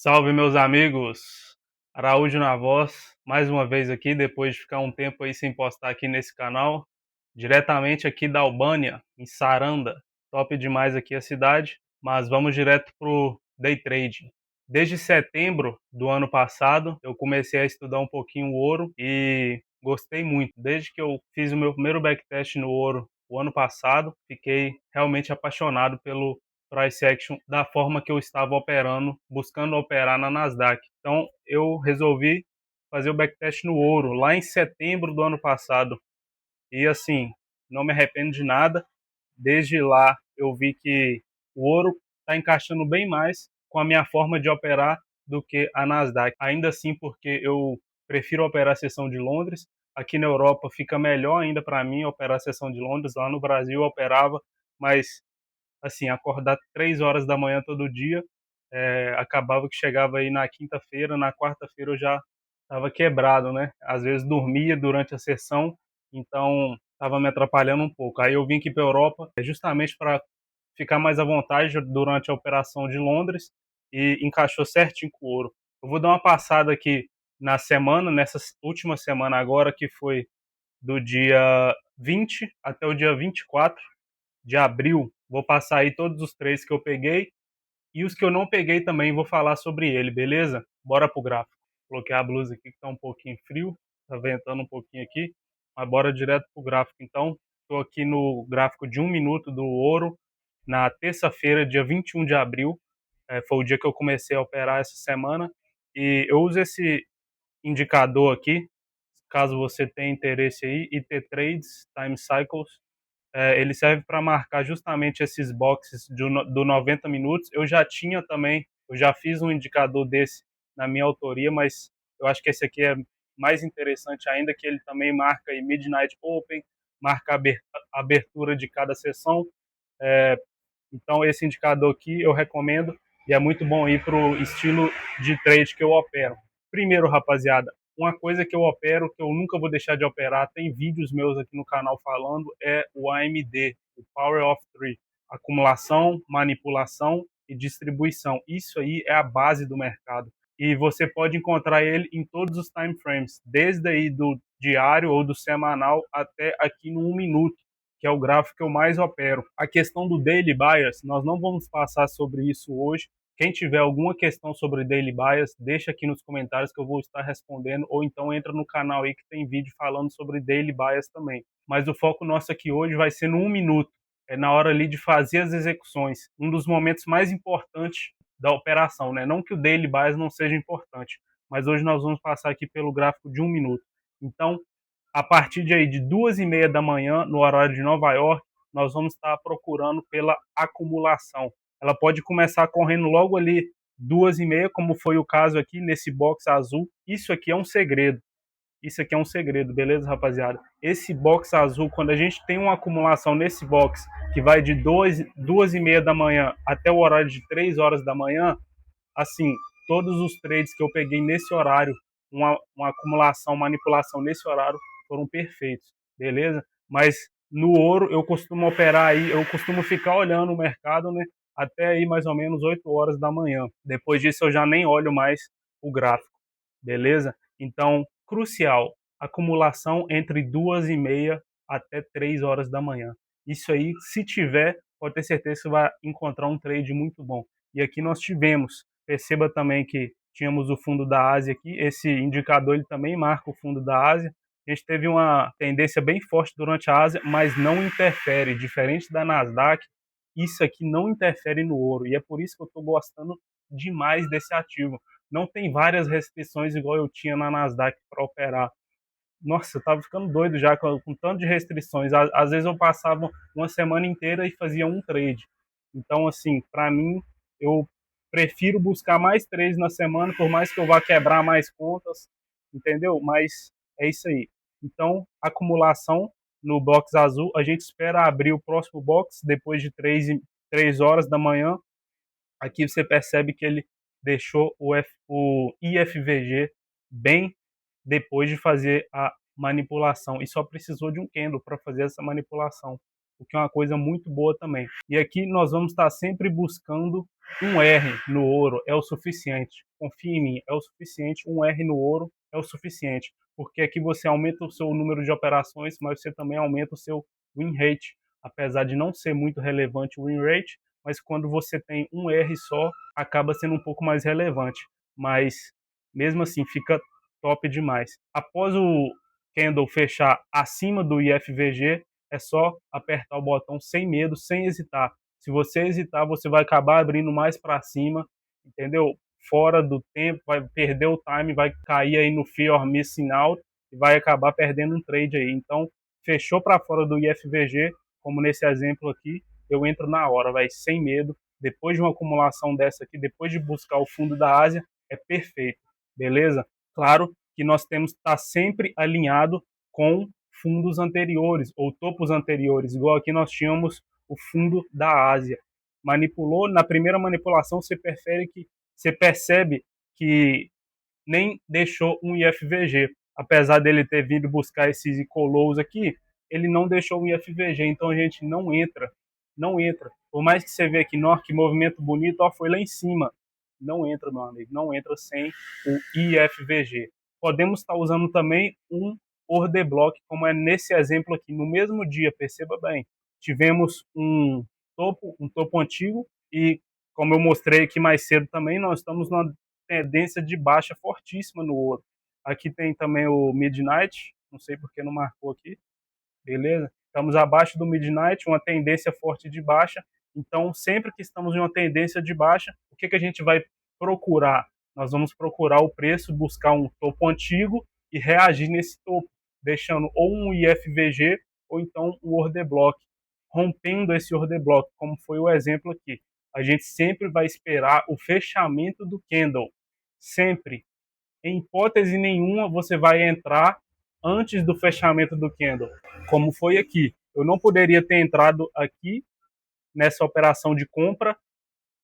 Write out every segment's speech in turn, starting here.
Salve, meus amigos! Araújo na voz, mais uma vez aqui, depois de ficar um tempo aí sem postar aqui nesse canal, diretamente aqui da Albânia, em Saranda. Top demais aqui a cidade, mas vamos direto pro day trading. Desde setembro do ano passado, eu comecei a estudar um pouquinho o ouro e gostei muito. Desde que eu fiz o meu primeiro backtest no ouro o ano passado, fiquei realmente apaixonado pelo price action da forma que eu estava operando, buscando operar na Nasdaq. Então eu resolvi fazer o backtest no ouro lá em setembro do ano passado. E assim, não me arrependo de nada. Desde lá eu vi que o ouro está encaixando bem mais com a minha forma de operar do que a Nasdaq. Ainda assim, porque eu prefiro operar a seção de Londres. Aqui na Europa fica melhor ainda para mim operar a seção de Londres. Lá no Brasil eu operava, mas assim, acordar 3 horas da manhã todo dia, acabava que chegava aí na quinta-feira, na quarta-feira eu já estava quebrado, né? Às vezes dormia durante a sessão, então estava me atrapalhando um pouco. Aí eu vim aqui para a Europa justamente para ficar mais à vontade durante a operação de Londres e encaixou certinho com o ouro. Eu vou dar uma passada aqui na semana, nessa última semana agora, que foi do dia 20 até o dia 24 de abril. Vou passar aí todos os três que eu peguei e os que eu não peguei também vou falar sobre ele, beleza? Bora pro gráfico. Coloquei a blusa aqui que tá um pouquinho frio, tá ventando um pouquinho aqui, mas bora direto pro gráfico então. Estou aqui no gráfico de 1 minuto do ouro, na terça-feira, dia 21 de abril, foi o dia que eu comecei a operar essa semana, e eu uso esse indicador aqui, caso você tenha interesse aí, IT Trades, Time Cycles, ele serve para marcar justamente esses boxes do 90 minutos. Eu já tinha também, eu já fiz um indicador desse na minha autoria, mas eu acho que esse aqui é mais interessante ainda, que ele também marca aí Midnight Open, marca a abertura de cada sessão. É, então esse indicador aqui eu recomendo e é muito bom ir para o estilo de trade que eu opero. Primeiro, rapaziada, uma coisa que eu opero, que eu nunca vou deixar de operar, tem vídeos meus aqui no canal falando, é o AMD, o Power of Three. Acumulação, manipulação e distribuição. Isso aí é a base do mercado. E você pode encontrar ele em todos os time frames, desde aí do diário ou do semanal até aqui no 1 minuto, que é o gráfico que eu mais opero. A questão do Daily Bias, nós não vamos passar sobre isso hoje. Quem tiver alguma questão sobre Daily Bias, deixa aqui nos comentários que eu vou estar respondendo, ou então entra no canal aí que tem vídeo falando sobre Daily Bias também. Mas o foco nosso aqui hoje vai ser no 1 minuto, é na hora ali de fazer as execuções, um dos momentos mais importantes da operação, né? Não que o Daily Bias não seja importante, mas hoje nós vamos passar aqui pelo gráfico de 1 minuto. Então, a partir de aí de 2h30 da manhã, no horário de Nova York, nós vamos estar procurando pela acumulação. Ela pode começar correndo logo ali 2h30, como foi o caso aqui nesse box azul. Isso aqui é um segredo. Isso aqui é um segredo, beleza, rapaziada? Esse box azul, quando a gente tem uma acumulação nesse box que vai de 2h30 da manhã até o horário de 3 horas da manhã, assim, todos os trades que eu peguei nesse horário, uma acumulação, manipulação nesse horário, foram perfeitos, beleza? Mas no ouro eu costumo operar aí, eu costumo ficar olhando o mercado, né? Até aí mais ou menos 8 horas da manhã. Depois disso eu já nem olho mais o gráfico, beleza? Então, crucial, acumulação entre 2h30 até 3 horas da manhã. Isso aí, se tiver, pode ter certeza que você vai encontrar um trade muito bom. E aqui nós tivemos. Perceba também que tínhamos o fundo da Ásia aqui. Esse indicador ele também marca o fundo da Ásia. A gente teve uma tendência bem forte durante a Ásia, mas não interfere. Diferente da Nasdaq, isso aqui não interfere no ouro. E é por isso que eu estou gostando demais desse ativo. Não tem várias restrições igual eu tinha na Nasdaq para operar. Nossa, eu tava ficando doido já com tanto de restrições. Às vezes eu passava uma semana inteira e fazia um trade. Então, assim, para mim, eu prefiro buscar mais trades na semana, por mais que eu vá quebrar mais contas, entendeu? Mas é isso aí. Então, acumulação no box azul, a gente espera abrir o próximo box depois de 3 horas da manhã. Aqui você percebe que ele deixou o IFVG bem depois de fazer a manipulação e só precisou de um candle para fazer essa manipulação. o que é uma coisa muito boa também. E aqui nós vamos estar sempre buscando um R no ouro, é o suficiente. Confie em mim, é o suficiente. Um R no ouro é o suficiente, porque aqui você aumenta o seu número de operações, mas você também aumenta o seu win rate, apesar de não ser muito relevante o win rate, mas quando você tem um R só, acaba sendo um pouco mais relevante. Mas mesmo assim, fica top demais. Após o candle fechar acima do IFVG, é só apertar o botão sem medo, sem hesitar. Se você hesitar, você vai acabar abrindo mais para cima, entendeu? Fora do tempo, vai perder o time, vai cair aí no fear of missing out e vai acabar perdendo um trade aí. Então, fechou para fora do IFVG, como nesse exemplo aqui, eu entro na hora, vai sem medo. Depois de uma acumulação dessa aqui, depois de buscar o fundo da Ásia, é perfeito, beleza? Claro que nós temos que estar sempre alinhado com fundos anteriores ou topos anteriores, igual aqui nós tínhamos o fundo da Ásia. Manipulou, na primeira manipulação você percebe que nem deixou um IFVG. Apesar dele ter vindo buscar esses Icolos aqui, ele não deixou um IFVG, então a gente não entra. Não entra. Por mais que você vê aqui, nossa, que movimento bonito, ó, foi lá em cima. Não entra, meu amigo, não entra sem o IFVG. Podemos estar usando também um order block, como é nesse exemplo aqui, no mesmo dia, perceba bem. Tivemos um topo antigo e, como eu mostrei aqui mais cedo também, nós estamos numa tendência de baixa fortíssima no ouro. Aqui tem também o Midnight, não sei porque não marcou aqui, beleza? Estamos abaixo do Midnight, uma tendência forte de baixa. Então, sempre que estamos em uma tendência de baixa, o que a gente vai procurar? Nós vamos procurar o preço, buscar um topo antigo e reagir nesse topo, deixando ou um IFVG ou então um order block, rompendo esse order block, como foi o exemplo aqui. A gente sempre vai esperar o fechamento do candle, sempre. Em hipótese nenhuma você vai entrar antes do fechamento do candle, como foi aqui. Eu não poderia ter entrado aqui nessa operação de compra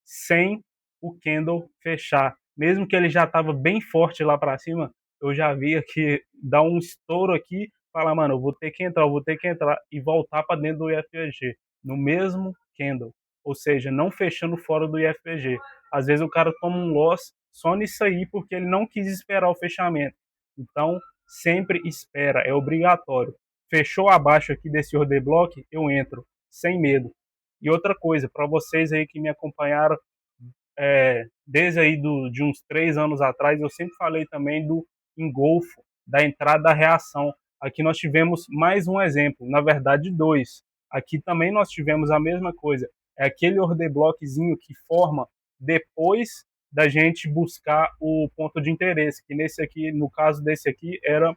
sem o candle fechar. Mesmo que ele já estava bem forte lá para cima, eu já via que dá um estouro aqui, falar, mano, eu vou ter que entrar e voltar para dentro do IFVG, no mesmo candle. Ou seja, não fechando fora do IFVG. Às vezes o cara toma um loss só nisso aí porque ele não quis esperar o fechamento. Então, sempre espera, é obrigatório. Fechou abaixo aqui desse order block, eu entro, sem medo. E outra coisa, para vocês aí que me acompanharam desde aí de uns 3 anos atrás, eu sempre falei também do engolfo, da entrada da reação. Aqui nós tivemos mais um exemplo, na verdade dois. Aqui também nós tivemos a mesma coisa. É aquele order blockzinho que forma depois da gente buscar o ponto de interesse, que nesse aqui, no caso desse aqui, era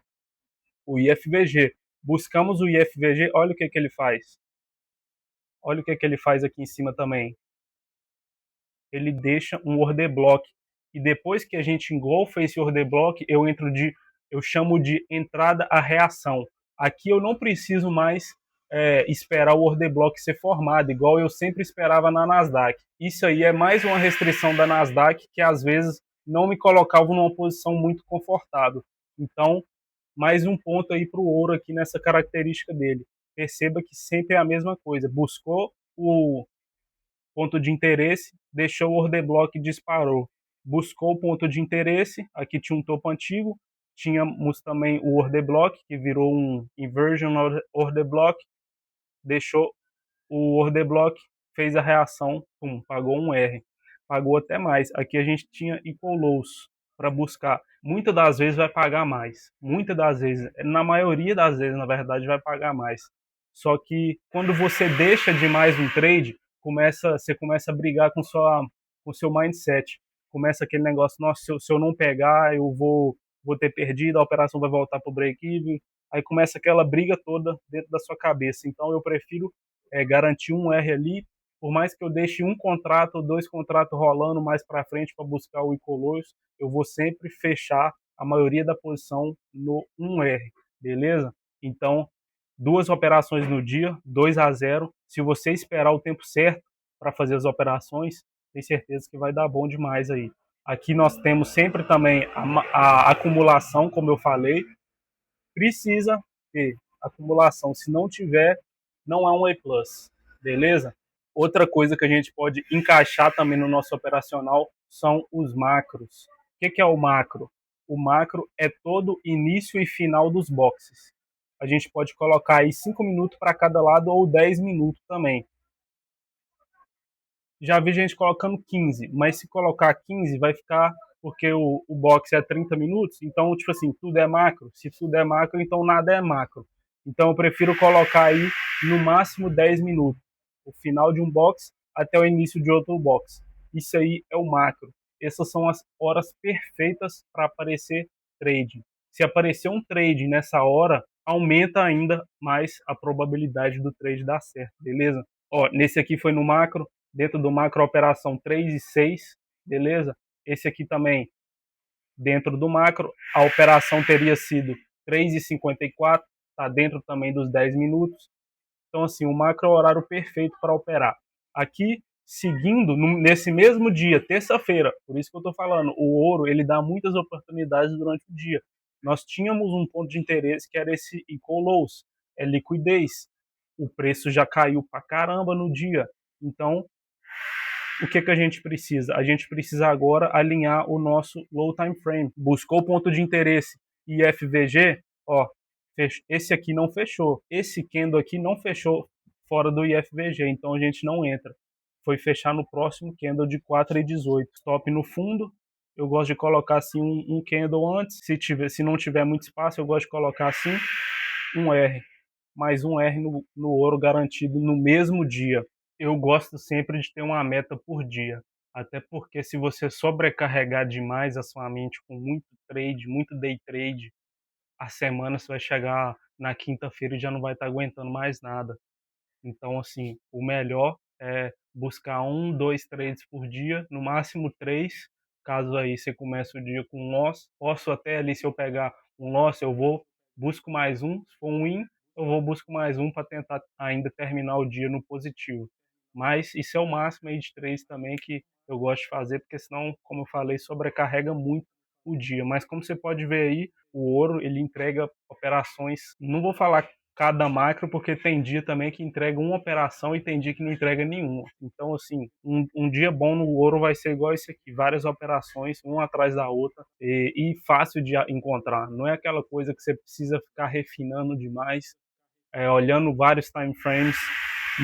o IFVG. Buscamos o IFVG, olha o que ele faz. Olha o que ele faz aqui em cima também. Ele deixa um order block. E depois que a gente engolfa esse order block, eu chamo de entrada à reação. Aqui eu não preciso mais esperar o order block ser formado, igual eu sempre esperava na Nasdaq. Isso aí é mais uma restrição da Nasdaq que às vezes não me colocava numa posição muito confortável. Então, mais um ponto aí para o ouro aqui nessa característica dele. Perceba que sempre é a mesma coisa. Buscou o ponto de interesse, deixou o order block e disparou. Buscou o ponto de interesse, aqui tinha um topo antigo, tínhamos também o order block, que virou um inversion order block, deixou o order block, fez a reação, pagou um R, pagou até mais. Aqui a gente tinha equal lows para buscar. Muitas das vezes vai pagar mais, muitas das vezes, na maioria das vezes, na verdade, vai pagar mais. Só que quando você deixa demais um trade, você começa a brigar com o seu mindset. Começa aquele negócio, nossa, se eu não pegar, eu vou ter perdido, a operação vai voltar para o break-even. Aí começa aquela briga toda dentro da sua cabeça. Então eu prefiro garantir um R ali, por mais que eu deixe um contrato ou dois contratos rolando mais para frente para buscar o Icolos, eu vou sempre fechar a maioria da posição no 1R, beleza? Então, 2 operações no dia, 2-0. Se você esperar o tempo certo para fazer as operações, tenho certeza que vai dar bom demais aí. Aqui nós temos sempre também a acumulação, como eu falei, precisa ter acumulação. Se não tiver, não é um A+, beleza? Outra coisa que a gente pode encaixar também no nosso operacional são os macros. O que é o macro? O macro é todo início e final dos boxes. A gente pode colocar aí 5 minutos para cada lado ou 10 minutos também. Já vi gente colocando 15, mas se colocar 15 vai ficar, porque o box é 30 minutos, então, tipo assim, tudo é macro. Se tudo é macro, então nada é macro. Então eu prefiro colocar aí no máximo 10 minutos. O final de um box até o início de outro box. Isso aí é o macro. Essas são as horas perfeitas para aparecer trade. Se aparecer um trade nessa hora, aumenta ainda mais a probabilidade do trade dar certo, beleza? Ó, nesse aqui foi no macro, dentro do macro operação 3 e 6, beleza? Esse aqui também, dentro do macro, a operação teria sido 3 e 54, tá dentro também dos 10 minutos. Então, assim, o macro é o horário perfeito para operar. Aqui, seguindo, nesse mesmo dia, terça-feira, por isso que eu estou falando, o ouro, ele dá muitas oportunidades durante o dia. Nós tínhamos um ponto de interesse que era esse equal lows, é liquidez. O preço já caiu pra caramba no dia. Então, o que a gente precisa? A gente precisa agora alinhar o nosso low time frame. Buscou o ponto de interesse IFVG, ó, esse aqui não fechou. Esse candle aqui não fechou fora do IFVG, então a gente não entra. Foi fechar no próximo candle de 4,18. Stop no fundo. Eu gosto de colocar assim um candle antes. Se não tiver muito espaço, eu gosto de colocar assim um R. Mais um R no ouro garantido no mesmo dia. Eu gosto sempre de ter uma meta por dia. Até porque se você sobrecarregar demais a sua mente com muito trade, muito day trade, a semana você vai chegar na quinta-feira e já não vai estar aguentando mais nada. Então, assim, o melhor é buscar um, dois trades por dia, no máximo três. Caso aí você comece o dia com um loss, posso até ali, se eu pegar um loss, eu vou, busco mais um. Se for um win, eu vou busco mais um para tentar ainda terminar o dia no positivo. Mas isso é o máximo aí de três também que eu gosto de fazer, porque senão, como eu falei, sobrecarrega muito o dia. Mas como você pode ver aí, o ouro ele entrega operações, não vou falar cada macro, porque tem dia também que entrega uma operação e tem dia que não entrega nenhuma. Então, assim, um dia bom no ouro vai ser igual esse aqui, várias operações, uma atrás da outra, e fácil de encontrar. Não é aquela coisa que você precisa ficar refinando demais, olhando vários time frames.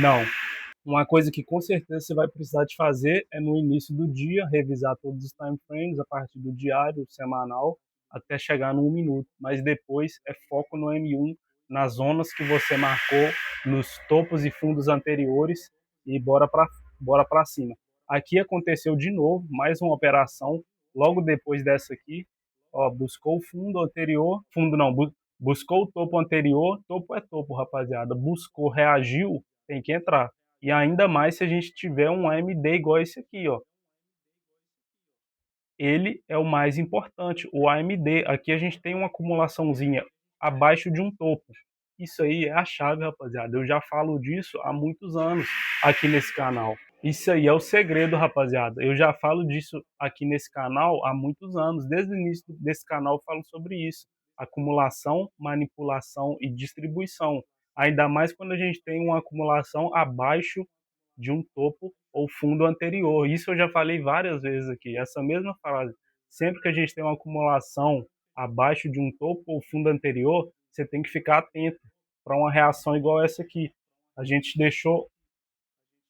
Não. Uma coisa que com certeza você vai precisar de fazer é no início do dia, revisar todos os time frames a partir do diário, semanal, até chegar no 1 minuto. Mas depois é foco no M1, nas zonas que você marcou, nos topos e fundos anteriores e bora para cima. Aqui aconteceu de novo, mais uma operação, logo depois dessa aqui, ó, buscou o fundo anterior, fundo não, buscou o topo anterior, topo é topo, rapaziada, buscou, reagiu, tem que entrar. E ainda mais se a gente tiver um AMD igual esse aqui, ó. Ele é o mais importante, o AMD. Aqui a gente tem uma acumulaçãozinha abaixo de um topo. Isso aí é a chave, rapaziada. Eu já falo disso há muitos anos aqui nesse canal. Isso aí é o segredo, rapaziada. Eu já falo disso aqui nesse canal há muitos anos. Desde o início desse canal eu falo sobre isso. Acumulação, manipulação e distribuição. Ainda mais quando a gente tem uma acumulação abaixo de um topo ou fundo anterior. Isso eu já falei várias vezes aqui, essa mesma frase. Sempre que a gente tem uma acumulação abaixo de um topo ou fundo anterior, você tem que ficar atento para uma reação igual essa aqui. A gente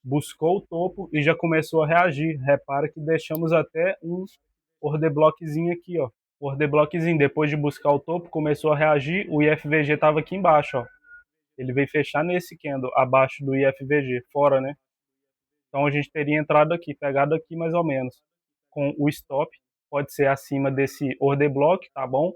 buscou o topo e já começou a reagir. Repara que deixamos até um order blockzinho aqui, ó. Order blockzinho, depois de buscar o topo, começou a reagir, o IFVG estava aqui embaixo, ó. Ele veio fechar nesse candle, abaixo do IFVG, fora, né? Então a gente teria entrado aqui, pegado aqui mais ou menos, com o stop, pode ser acima desse order block, tá bom?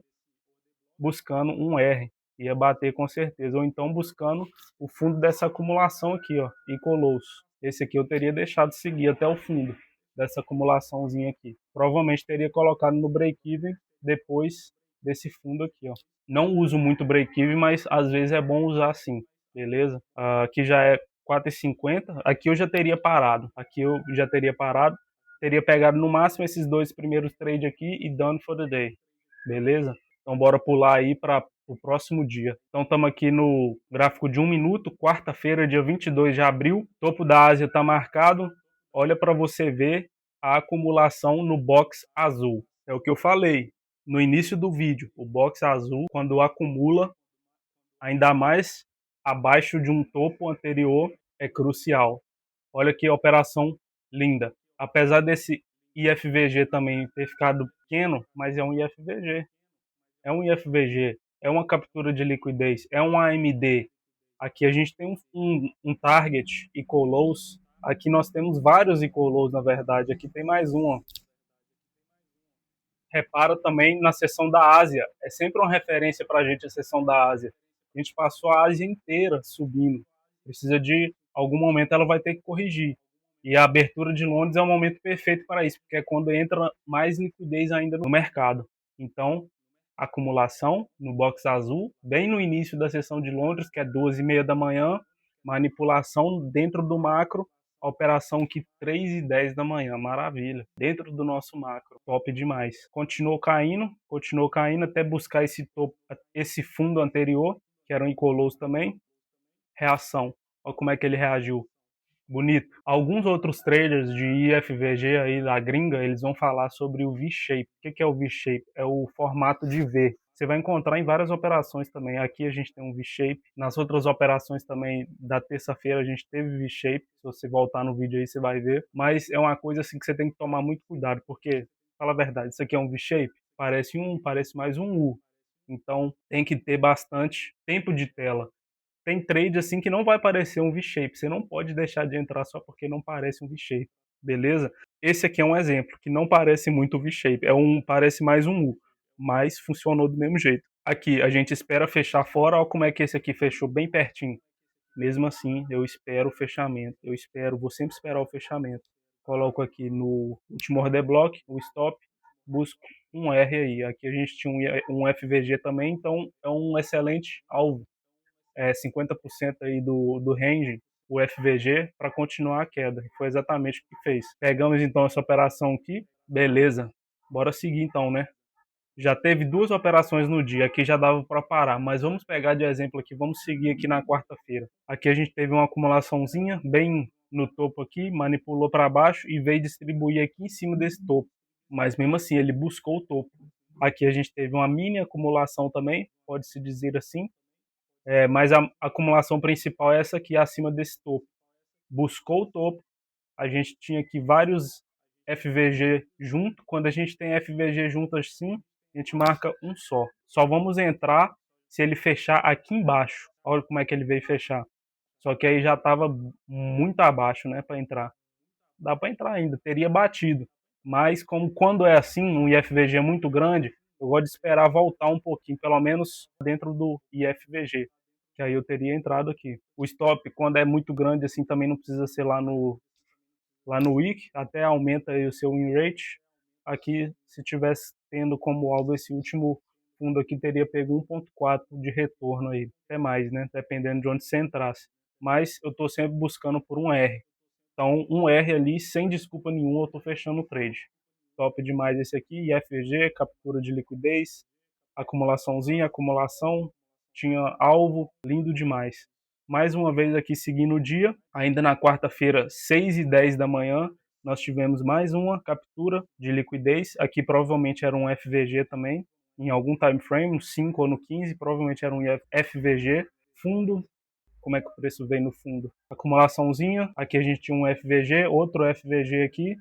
Buscando um R, ia bater com certeza, ou então buscando o fundo dessa acumulação aqui, ó, e colou-se. Esse aqui eu teria deixado seguir até o fundo dessa acumulaçãozinha aqui. Provavelmente teria colocado no break-even depois desse fundo aqui, ó. Não uso muito break-even, mas às vezes é bom usar assim, beleza? Aqui já é 4,50. Aqui eu já teria parado. Aqui eu já teria parado. Teria pegado no máximo esses dois primeiros trades aqui e done for the day. Beleza? Então bora pular aí para do próximo dia. Então estamos aqui no gráfico de 1 minuto, quarta-feira, dia 22 de abril. Topo da Ásia está marcado. Olha para você ver a acumulação no box azul. É o que eu falei no início do vídeo. O box azul, quando acumula, ainda mais abaixo de um topo anterior, é crucial. Olha que operação linda. Apesar desse IFVG também ter ficado pequeno, mas é um IFVG. É um IFVG, é uma captura de liquidez, é um AMD. Aqui a gente tem um target equal lows. Aqui nós temos vários equal lows, na verdade. Aqui tem mais um. Ó. Repara também na seção da Ásia. É sempre uma referência para a gente a seção da Ásia. A gente passou a Ásia inteira subindo. Precisa de algum momento ela vai ter que corrigir. E a abertura de Londres é o momento perfeito para isso, porque é quando entra mais liquidez ainda no mercado. Então, acumulação no box azul, bem no início da sessão de Londres, que é 2h30 da manhã, manipulação dentro do macro, a operação que 3h10 da manhã, maravilha, dentro do nosso macro, top demais. Continuou caindo até buscar esse topo, esse fundo anterior, que era um Icolos também, reação, olha como é que ele reagiu. Bonito. Alguns outros traders de IFVG aí da gringa, eles vão falar sobre o V-shape. O que é o V-shape? É o formato de V. Você vai encontrar em várias operações também. Aqui a gente tem um V-shape. Nas outras operações também da terça-feira a gente teve V-shape. Se você voltar no vídeo aí você vai ver. Mas é uma coisa assim que você tem que tomar muito cuidado, porque, fala a verdade, isso aqui é um V-shape? Parece mais um U. Então tem que ter bastante tempo de tela. Tem trade assim que não vai parecer um V-shape. Você não pode deixar de entrar só porque não parece um V-shape, beleza? Esse aqui é um exemplo que não parece muito V-shape. Parece mais um U, mas funcionou do mesmo jeito. Aqui a gente espera fechar fora. Olha como é que esse aqui fechou bem pertinho. Mesmo assim, eu espero o fechamento. Vou sempre esperar o fechamento. Coloco aqui no último order block, o stop, busco um R aí. Aqui a gente tinha um FVG também, então é um excelente alvo. 50% aí do range, o FVG, para continuar a queda. Foi exatamente o que fez. Pegamos então essa operação aqui, beleza. Bora seguir então, né? Já teve 2 operações no dia, aqui já dava para parar, mas vamos pegar de exemplo aqui, vamos seguir aqui na quarta-feira. Aqui a gente teve uma acumulaçãozinha bem no topo aqui, manipulou para baixo e veio distribuir aqui em cima desse topo. Mas mesmo assim, ele buscou o topo. Aqui a gente teve uma mini acumulação também, pode-se dizer assim, mas a acumulação principal é essa aqui, acima desse topo. Buscou o topo, a gente tinha aqui vários FVG junto. Quando a gente tem FVG junto assim, a gente marca um só. Só vamos entrar se ele fechar aqui embaixo. Olha como é que ele veio fechar. Só que aí já estava muito abaixo, né, para entrar. Dá para entrar ainda, teria batido. Mas como quando é assim, um IFVG muito grande, eu gosto de esperar voltar um pouquinho, pelo menos dentro do IFVG, que aí eu teria entrado aqui. O stop, quando é muito grande assim, também não precisa ser lá no Wick, até aumenta aí o seu win rate. Aqui, se tivesse tendo como alvo esse último fundo aqui, teria pego 1.4 de retorno aí, até mais, né, dependendo de onde você entrasse. Mas eu estou sempre buscando por um R. Então, um R ali, sem desculpa nenhuma, eu estou fechando o trade. Top demais esse aqui, IFG, captura de liquidez, acumulaçãozinha, acumulação, tinha alvo, lindo demais. Mais uma vez aqui seguindo o dia, ainda na quarta-feira, 6h10 da manhã, nós tivemos mais uma captura de liquidez. Aqui provavelmente era um FVG também, em algum time frame, no 5 ou no 15, provavelmente era um FVG. Fundo, como é que o preço vem no fundo? Acumulaçãozinha, aqui a gente tinha um FVG, outro FVG aqui.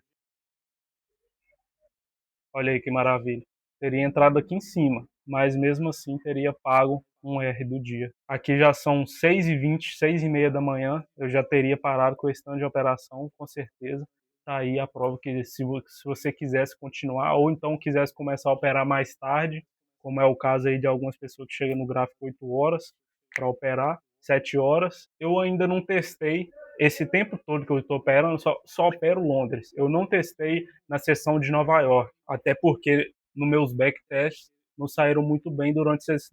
Olha aí que maravilha. Teria entrado aqui em cima, mas mesmo assim teria pago um R do dia. Aqui já são 6h20, 6h30 da manhã, eu já teria parado com esse tanto de operação, com certeza. Tá aí a prova que se você quisesse continuar, ou então quisesse começar a operar mais tarde, como é o caso aí de algumas pessoas que chegam no gráfico 8 horas para operar, 7 horas. Eu ainda não testei esse tempo todo que eu estou operando, só opero Londres. Eu não testei na seção de Nova York, até porque nos meus backtests não saíram muito bem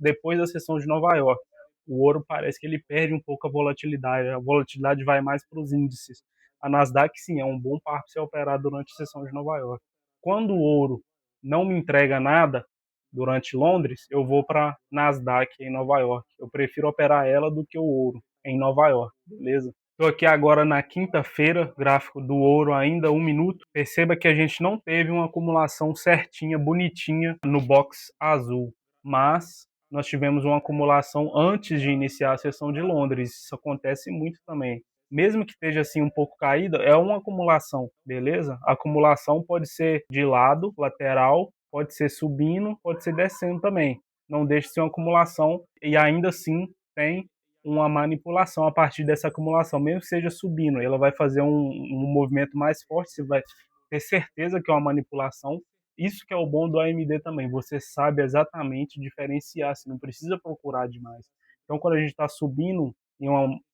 depois da sessão de Nova York. O ouro parece que ele perde um pouco a volatilidade vai mais para os índices. A Nasdaq, sim, é um bom par para você operar durante a sessão de Nova York. Quando o ouro não me entrega nada, durante Londres, eu vou para Nasdaq em Nova York. Eu prefiro operar ela do que o ouro em Nova York, beleza? Estou aqui agora na quinta-feira, gráfico do ouro ainda 1 minuto. Perceba que a gente não teve uma acumulação certinha, bonitinha no box azul, mas nós tivemos uma acumulação antes de iniciar a sessão de Londres. Isso acontece muito também. Mesmo que esteja assim um pouco caída, é uma acumulação, beleza? A acumulação pode ser de lado, lateral, pode ser subindo, pode ser descendo também. Não deixe de ser uma acumulação e ainda assim tem uma manipulação a partir dessa acumulação, mesmo que seja subindo, ela vai fazer um movimento mais forte, você vai ter certeza que é uma manipulação. Isso que é o bom do AMD também, você sabe exatamente diferenciar, você não precisa procurar demais. Então, quando a gente está subindo em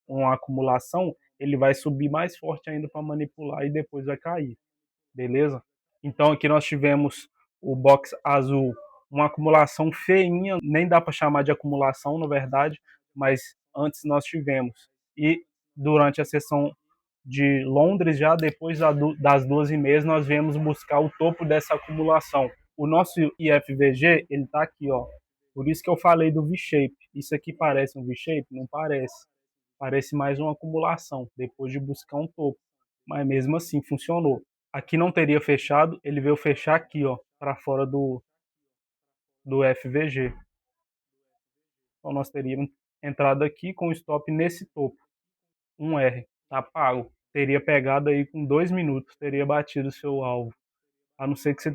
uma acumulação, ele vai subir mais forte ainda para manipular e depois vai cair, beleza? Então, aqui nós tivemos o box azul, uma acumulação feinha, nem dá para chamar de acumulação, na verdade, mas antes nós tivemos. E durante a sessão de Londres, já depois das 12h30, nós viemos buscar o topo dessa acumulação. O nosso IFVG, ele está aqui, ó. Por isso que eu falei do V-shape. Isso aqui parece um V-shape? Não parece. Parece mais uma acumulação, depois de buscar um topo. Mas mesmo assim, funcionou. Aqui não teria fechado, ele veio fechar aqui, ó, para fora do FVG. Então nós teríamos entrado aqui com o stop nesse topo. 1R, tá pago. Teria pegado aí com 2 minutos, teria batido o seu alvo. A não ser que você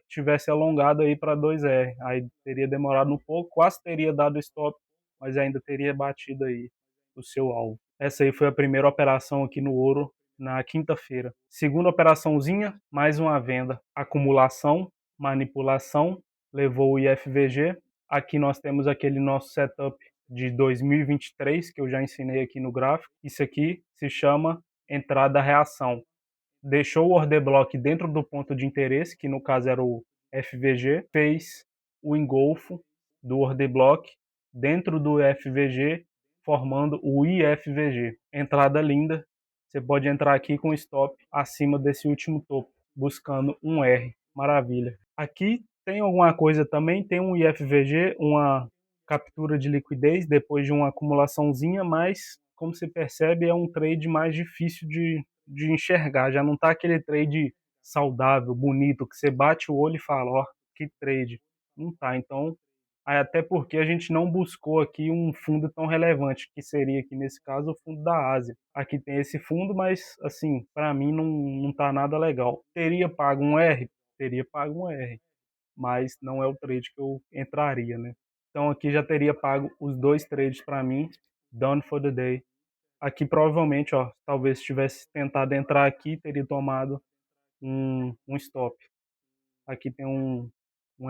tivesse alongado aí para 2R. Aí teria demorado um pouco, quase teria dado stop, mas ainda teria batido aí o seu alvo. Essa aí foi a primeira operação aqui no ouro na quinta-feira. Segunda operaçãozinha, mais uma venda. Acumulação, manipulação, levou o IFVG. Aqui nós temos aquele nosso setup de 2023, que eu já ensinei aqui no gráfico. Isso aqui se chama entrada-reação. Deixou o order block dentro do ponto de interesse, que no caso era o FVG, fez o engolfo do order block dentro do FVG, formando o IFVG. Entrada linda, você pode entrar aqui com stop acima desse último topo, buscando um R, maravilha. Aqui tem alguma coisa também, tem um IFVG, uma captura de liquidez depois de uma acumulaçãozinha, mas como você percebe é um trade mais difícil de enxergar, já não tá aquele trade saudável, bonito, que você bate o olho e fala, ó, que trade. Não tá, então, até porque a gente não buscou aqui um fundo tão relevante, que seria aqui nesse caso o fundo da Ásia. Aqui tem esse fundo, mas assim, para mim não tá nada legal. Teria pago um R? Teria pago um R, mas não é o trade que eu entraria, né? Então aqui já teria pago os 2 trades para mim, done for the day. Aqui provavelmente, ó, talvez tivesse tentado entrar aqui, teria tomado um stop. Aqui tem um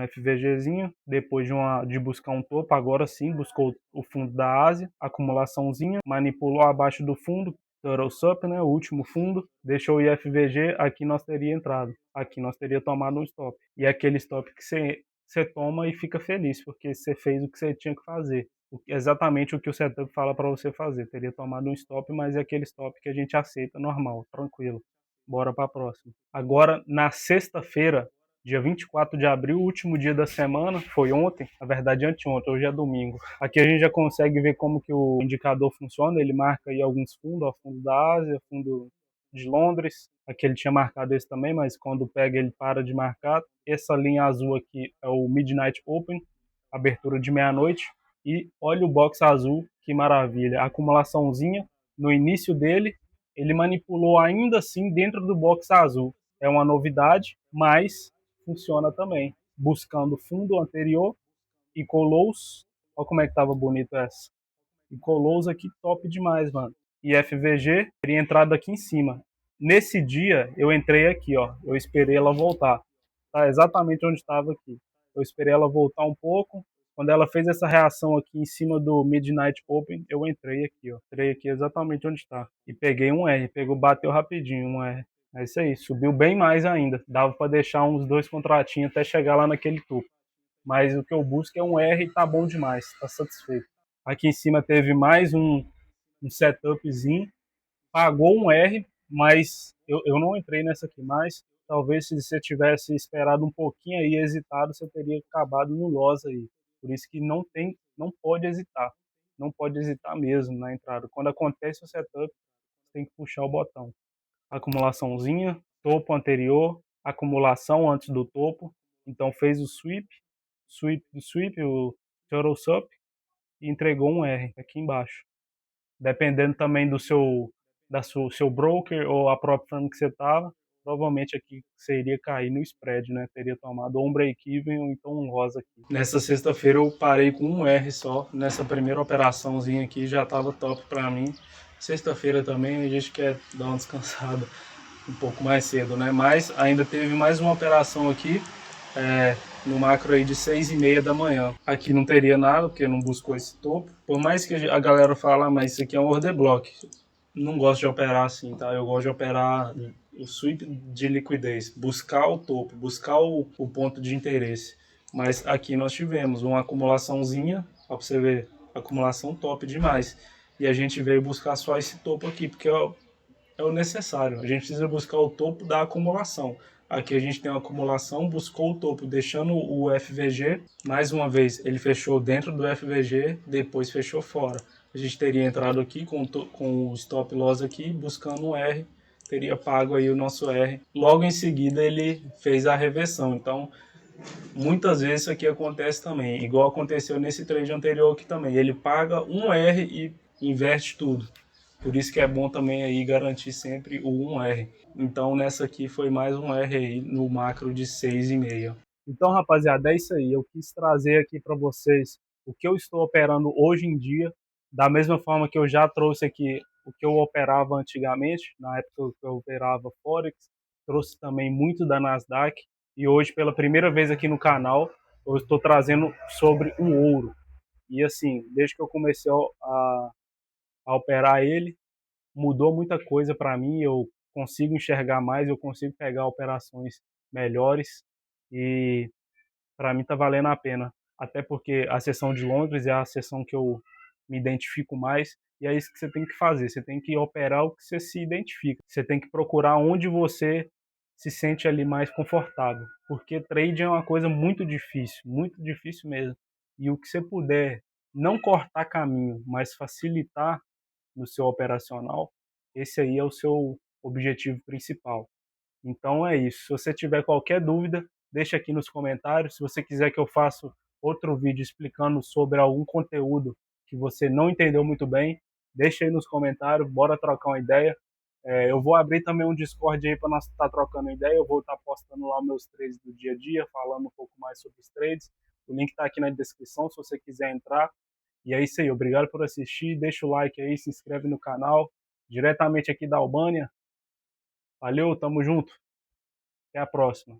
FVGzinho, depois de buscar um topo, agora sim, buscou o fundo da Ásia, acumulaçãozinha, manipulou abaixo do fundo, Turtle Sup, né, o último fundo, deixou o IFVG, aqui nós teria entrado, aqui nós teria tomado um stop. E é aquele stop que você toma e fica feliz, porque você fez o que você tinha que fazer. Exatamente o que o setup fala para você fazer. Teria tomado um stop, mas é aquele stop que a gente aceita normal, tranquilo. Bora para a próxima. Agora, na sexta-feira, dia 24 de abril, último dia da semana, foi ontem, na verdade anteontem, hoje é domingo. Aqui a gente já consegue ver como que o indicador funciona, ele marca aí alguns fundos, ó, fundo da Ásia, fundo de Londres, aqui ele tinha marcado esse também, mas quando pega ele para de marcar. Essa linha azul aqui é o Midnight Open, abertura de meia-noite, e olha o box azul, que maravilha, a acumulaçãozinha no início dele, ele manipulou ainda assim dentro do box azul. É uma novidade, mas funciona também. Buscando fundo anterior e colou-os. Olha como é que tava bonito essa. E colou-os aqui top demais, mano. E FVG teria entrado aqui em cima. Nesse dia, eu entrei aqui, ó. Eu esperei ela voltar. Tá exatamente onde estava aqui. Eu esperei ela voltar um pouco. Quando ela fez essa reação aqui em cima do Midnight Open, eu entrei aqui, ó. Entrei aqui exatamente onde está. E peguei um R. Bateu rapidinho um R. É isso aí. Subiu bem mais ainda. Dava para deixar uns 2 contratinhos até chegar lá naquele topo. Mas o que eu busco é um R e tá bom demais. Tá satisfeito. Aqui em cima teve mais um setupzinho. Pagou um R, mas eu não entrei nessa aqui mais. talvez se você tivesse esperado um pouquinho aí, hesitado, você teria acabado no loss aí. Por isso que não pode hesitar. Não pode hesitar mesmo na entrada. Quando acontece o setup, você tem que puxar o botão. Acumulaçãozinha, topo anterior, acumulação antes do topo. Então fez o sweep, o turtle sup, e entregou um R aqui embaixo. Dependendo também do seu broker ou a própria firma que você estava, provavelmente aqui você iria cair no spread, né? Teria tomado ou um break-even ou então um rosa aqui. Nessa sexta-feira eu parei com um R só, nessa primeira operaçãozinha aqui já estava top para mim. Sexta-feira também a gente quer dar uma descansada um pouco mais cedo, né? Mas ainda teve mais uma operação aqui, no macro aí de 6h30 da manhã. Aqui não teria nada, porque não buscou esse topo. Por mais que a galera fala, mas isso aqui é um order block. Não gosto de operar assim, tá? Eu gosto de operar o sweep de liquidez, buscar o topo, buscar o ponto de interesse. Mas aqui nós tivemos uma acumulaçãozinha, ó, pra você ver, acumulação top demais. E a gente veio buscar só esse topo aqui, porque é o necessário. A gente precisa buscar o topo da acumulação. Aqui a gente tem uma acumulação, buscou o topo, deixando o FVG. Mais uma vez, ele fechou dentro do FVG, depois fechou fora. A gente teria entrado aqui com o stop loss aqui, buscando um R, teria pago aí o nosso R. Logo em seguida ele fez a reversão. Então, muitas vezes isso aqui acontece também, igual aconteceu nesse trade anterior aqui também. Ele paga um R e inverte tudo. Por isso que é bom também aí garantir sempre o 1R. Então nessa aqui foi mais um R aí no macro de 6,5. Então, rapaziada, é isso aí. Eu quis trazer aqui para vocês o que eu estou operando hoje em dia, da mesma forma que eu já trouxe aqui o que eu operava antigamente, na época que eu operava Forex, trouxe também muito da Nasdaq, e hoje, pela primeira vez aqui no canal, eu estou trazendo sobre o ouro. E assim, desde que eu comecei a operar ele, mudou muita coisa para mim, eu consigo enxergar mais, eu consigo pegar operações melhores e para mim tá valendo a pena. Até porque a sessão de Londres é a sessão que eu me identifico mais e é isso que você tem que fazer, você tem que operar o que você se identifica. Você tem que procurar onde você se sente ali mais confortável, porque trade é uma coisa muito difícil mesmo. E o que você puder não cortar caminho, mas facilitar no seu operacional, esse aí é o seu objetivo principal. Então é isso. Se você tiver qualquer dúvida, deixa aqui nos comentários. Se você quiser que eu faça outro vídeo explicando sobre algum conteúdo que você não entendeu muito bem, deixa aí nos comentários, bora trocar uma ideia. Eu vou abrir também um Discord aí para nós estar trocando ideia. Eu vou estar postando lá meus trades do dia a dia, falando um pouco mais sobre os trades. O link está aqui na descrição se você quiser entrar. E é isso aí, obrigado por assistir, deixa o like aí, se inscreve no canal, diretamente aqui da Albânia. Valeu, tamo junto, até a próxima.